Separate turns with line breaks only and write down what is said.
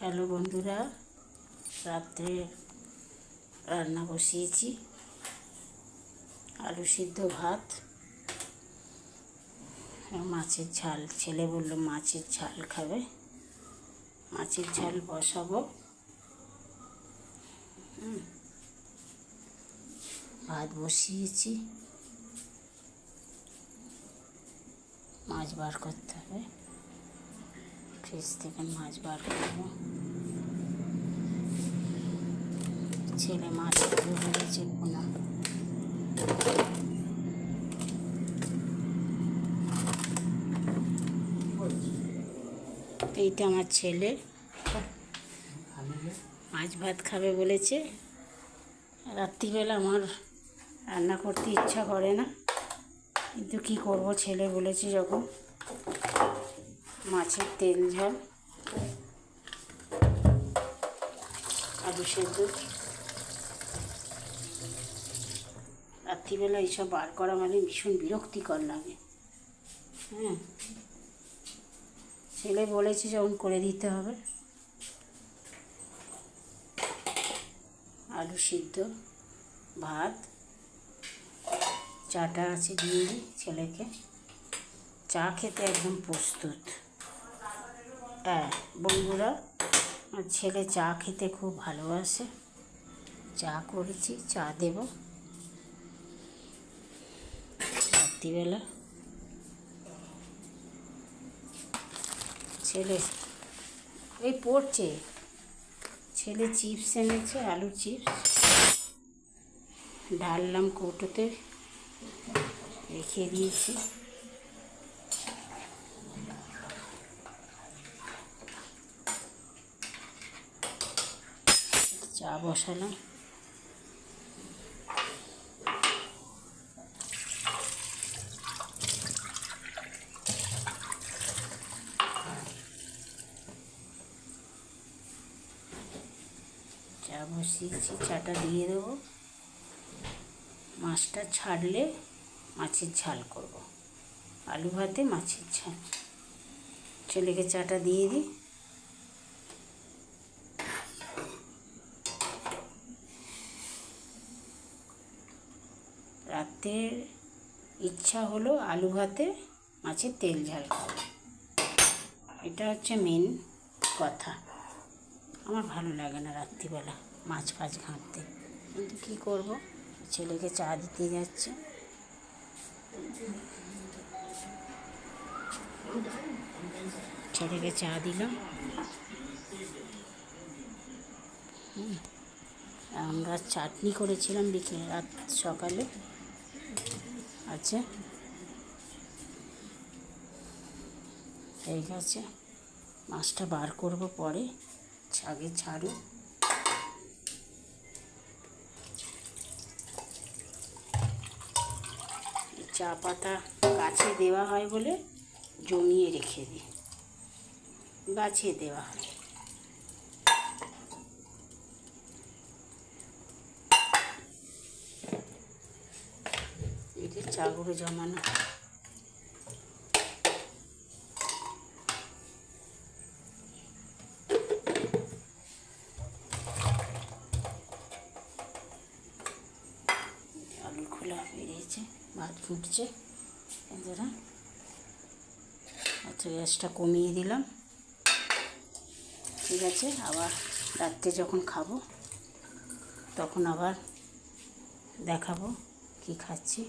Hello বন্ধুরা, রাত্রে রান্না বসিয়েছি। আলু সিদ্ধ, ভাত, মাছের ঝাল। ছেলে বললো মাছের ঝাল খাবে, মাছের ঝাল বসাবো। ভাত বসিয়েছি, মাছ বার করতে হবে, ফ্রিজ থেকে মাছ বার করবো। ছেলে মাছ খাবে বলেছে পোনা। এইটা আমার ছেলে মাছ ভাত খাবে বলেছে। রাত্রিবেলা আমার রান্না করতে ইচ্ছা করে না, কিন্তু কি করব, ছেলে বলেছে যখন। মাছের তেল ঝাল, আলু সেদ্ধ। রাত্রিবেলা এইসব বার করা মানে ভীষণ বিরক্তিকর লাগে। ছেলে বলেছে যখন করে দিতে হবে। আলু সিদ্ধ, ভাত, চাটা আছে, দিয়ে দিই ছেলেকে। চা খেতে একদম প্রস্তুত। হ্যাঁ বন্ধুরা, আমার ছেলে চা খেতে খুব ভালোবাসে। চা করেছি, চা দেব রাত্রিবেলা। ছেলে এই পড়ছে, ছেলে চিপস এনেছে, আলু চিপস। ঢাললাম কৌটোতে, রেখে দিয়েছি। চা বসালাম। চা বসিয়েছি, চাটা দিয়ে দেবো। মাছটা ছাড়লে মাছের ঝাল করব, আলু ভাতে মাছের ঝাল। ছেলেকে চাটা দিয়ে দিই। রাতের ইচ্ছা হলো আলু ভাতে মাছের তেল ঝাল খাবো। এটা হচ্ছে মেন কথা। আমার ভালো লাগে না রাত্রিবেলা মাছ ফাছ ঘাঁটতে, কিন্তু কী করব, ছেলেকে চা দিতে যাচ্ছে। ছেলেকে চা দিলাম। আমরা চাটনি করেছিলাম সকালে আছে, হয়ে গেছে। মাছটা বার করব পরে, আগে ছাড়ু। চা পাতা গাছে দেওয়া হয় বলে জমিয়ে রেখে দিই, গাছে দেওয়া হয়। এদের চাগুলো জমানো। আলু খোলা বেরিয়েছে, ভাত ফুটছে। এরা আচ্ছা, গ্যাসটা কমিয়ে দিলাম। ঠিক আছে, আবার রাত্রে যখন খাবো তখন আবার দেখাবো কি খাচ্ছি।